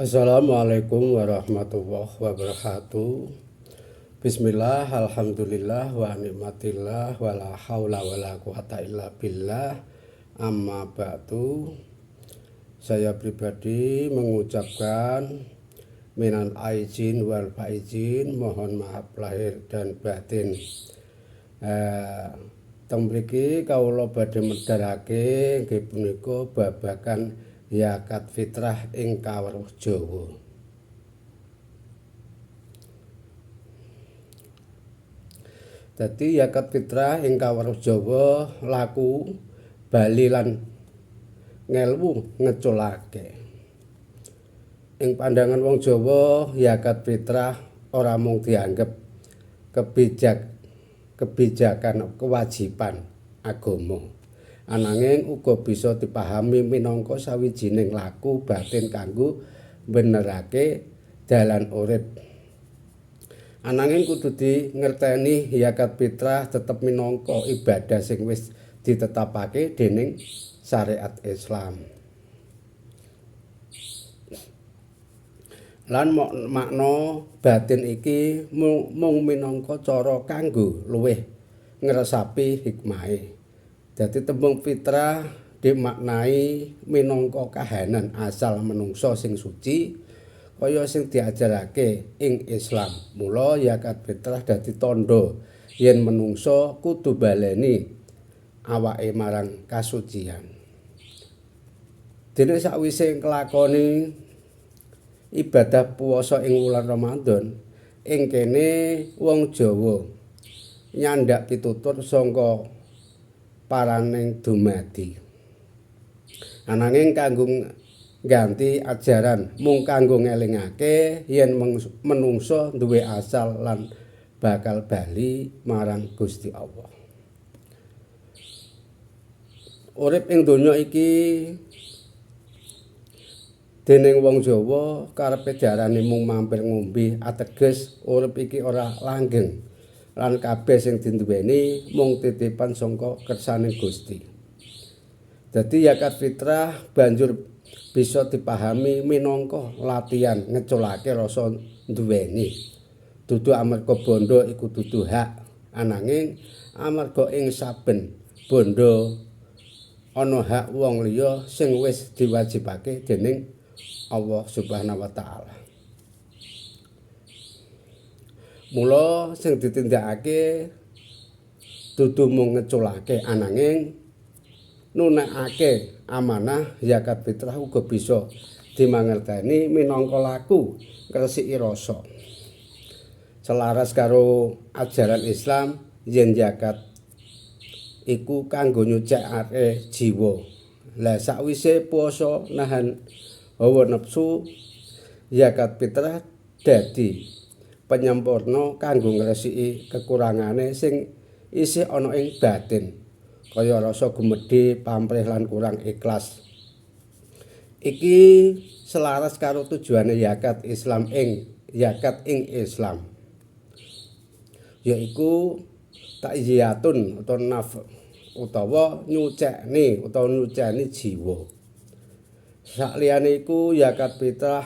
Assalamualaikum warahmatullahi wabarakatuh. Bismillah, alhamdulillah, wa nikmatillah, wa la haula wa la quwata illa billah. Amma ba'du. Saya pribadi mengucapkan minal aizin wal faizin, mohon maaf lahir dan batin. Teng mriki kawula badhe medharake nggih punika babagan zakat fitrah ing kaweruh Jawa. Dadi zakat fitrah ing kaweruh Jawa laku bali lan ngelmu ngeculake. Ing pandangan wong Jawa, zakat fitrah ora mung dianggep kebijakan kewajiban agama. Ananging uga bisa dipahami minangka sawijining laku batin kanggo mbenerake dalan urip. Ananging kudu dingerteni zakat fitrah tetep minangka ibadah sing wis ditetapake dening syariat Islam. Lan makna batin iki mung minangka cara kanggo luwih ngresapi hikmahe. Dadi tembung fitrah dimaknai minangka kahanan asal manungsa sing suci kaya sing diajarake ing Islam. Mula zakat fitrah dadi tandha yen manungsa kudu baleni awake marang kasucian. Dene sakwise nglakoni ibadah puasa ing wulan Ramadan, ing kene wong Jawa nyandak pitutur saka paraning dumadi. Ananging kanggo ganti ajaran mung kanggo ngelingake yen menungsa duwe asal lan bakal bali marang Gusti Allah. Urip ing donya iki dening wong Jawa karepe diarani mung mampir ngombe, ateges urip iki ora langgeng lan kabeh sing dinduweni mung titipan saka kersaning Gusti. Dadi zakat fitrah banjur bisa dipahami minangka latihan ngeculake rasa nduweni. Dudu amarga bondo iku dudu hak, ananging amarga ing saben bondo ana hak wong liya sing wis diwajibake dening Allah Subhanahu wa taala. Mula sing ditindakake dudu mung ngeculake, ananging nunekake amanah zakat fitrah uga bisa dimangerteni minangka laku ngresiki rasa. Selaras karo ajaran Islam yen zakat iku kanggo nyucikake jiwa. Lah sakwise puasa nahan hawa nafsu, zakat fitrah dadi penyempurna kanggo ngresiki kekurangane sing isih ana ing batin, kaya rasa gumedhe, pamrih lan kurang ikhlas. Iki selaras karo tujuane zakat ing Islam, yaiku takziyatun utawa nyuceni jiwa. Sakliyane iku zakat fitrah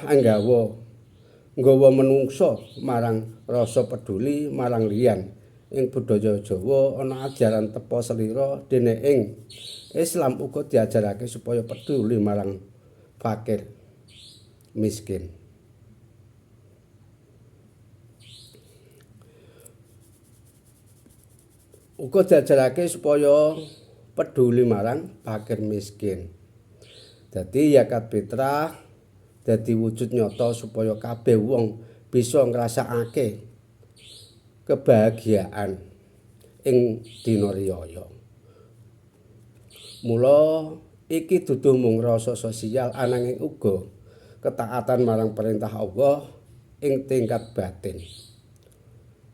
nggawa menungsa marang rasa peduli marang liyan. Ing budaya Jawa ana ajaran tepa selira dene ing Islam uga diajarake supaya peduli marang fakir miskin. Uga diajarake supaya peduli marang fakir miskin. Dadi zakat fitrah dadi wujud nyata supaya kabeh wong bisa ngrasakake kebahagiaan ing dina riyaya. Mula iki dudu mung rasa sosial, ananging uga ketaatan marang perintah Allah ing tingkat batin.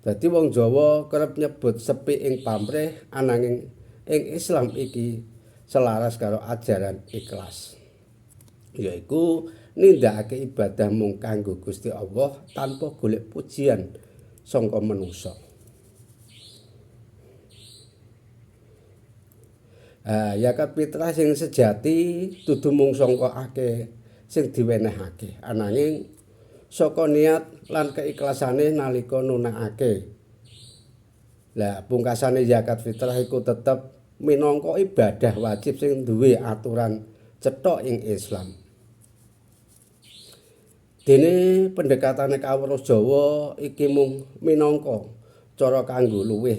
Dadi wong Jawa kerep nyebut sepi ing pamrih, ananging ing Islam iki selaras karo ajaran ikhlas, yaiku nindakake ibadah mung kanggo Gusti Allah tanpa golek pujian saka manungsa. Zakat fitrah sing sejati dudu mung sangka akeh sing diwenehake ananging saka niat lan keiklasane nalika nunekake. Lah pungkasane zakat fitrah iku tetep minangka ibadah wajib sing duwe aturan cethok ing Islam. Dene pendekatane kawruh Jawa iki mung minangka cara kanggo luwih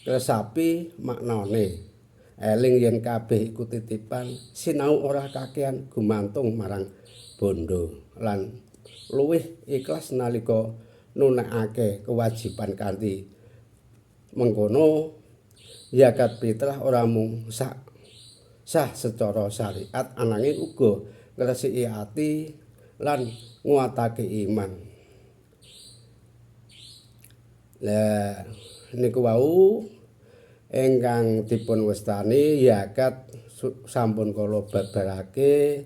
kresapi maknane. Eling yen kabeh iku titipan, sinau ora kakehan gumantung marang bondo lan luwih ikhlas nalika nunekake kewajiban kanthi mengkono zakat fitrah ora mung sah secara syariat ananging uga ngresiki ati lan nguatake iman. Lah niku wau ingkang dipun wastani zakat sampun kula babarake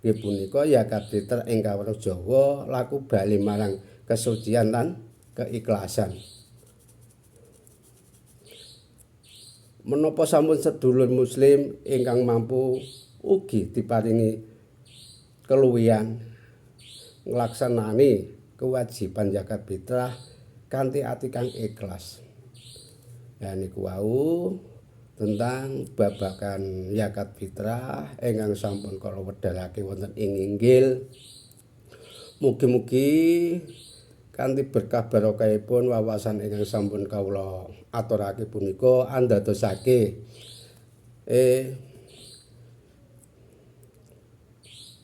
nggih punika zakat fitrah ing kawruh Jawa laku bali marang kesucian lan keikhlasan. Menapa sampun sedulur muslim ingkang mampu ugi diparingi keluwihan nglaksanani kewajiban zakat fitrah kanthi ati kang ikhlas. Ya niku wau tentang babagan zakat fitrah ingkang sampun kula wedharake wonten ing inggil. Mugi-mugi kanthi berkah barokahipun wawasan ingkang sampun kawula aturake punika andadosake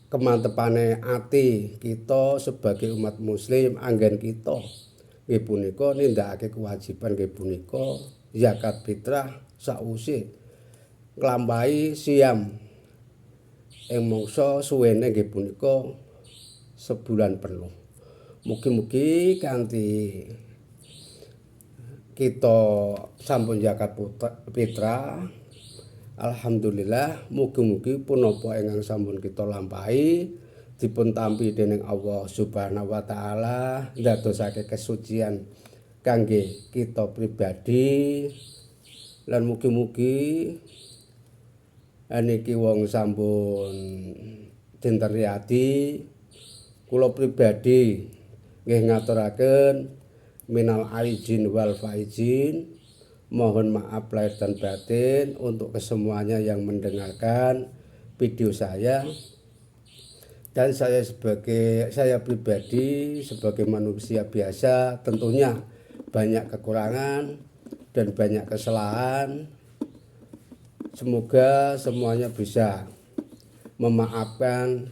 kemantepane ati kita sebagai umat muslim anggen kita nggih punika nindakake kewajiban nggih punika zakat fitrah sakwise nglampahi siam ing mangsa suwene nggih punika sebulan penuh. Mugi-mugi kanthi kita sampun zakat fitrah alhamdulillah mugi-mugi punapa ingkang sampun kita lampahi dipun tampi dening Allah Subhanahu wa taala ndadosake kesucian kangge kita pribadi lan mugi-mugi niki wong sampun dinten riyadi kula pribadi nggih ngaturaken minal aijin wal faizin, mohon maaf lahir dan batin untuk kesemuanya yang mendengarkan video saya dan saya pribadi sebagai manusia biasa tentunya banyak kekurangan dan banyak kesalahan. Semoga semuanya bisa memaafkan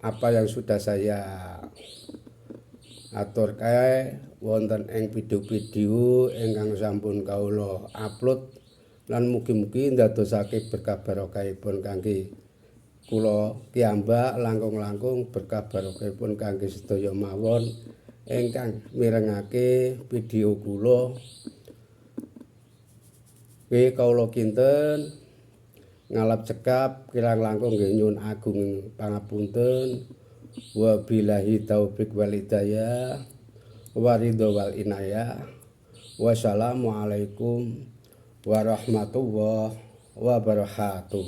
apa yang sudah saya aturke wonten ing video-video ingkang sampun kawula upload lan mugi-mugi ndadosake berkah barokahipun kangge kula piyambak langkung-langkung berkah barokahipun kangge sedaya mawon ingkang mirengake video kula. Nggih kawula kinten ngalap cekap kirang langkung nggih nyuwun agung pangapunten. Wabillahi taufiq wal hidayah waridho wal inayah. Wassalamualaikum warahmatullahi wabarakatuh.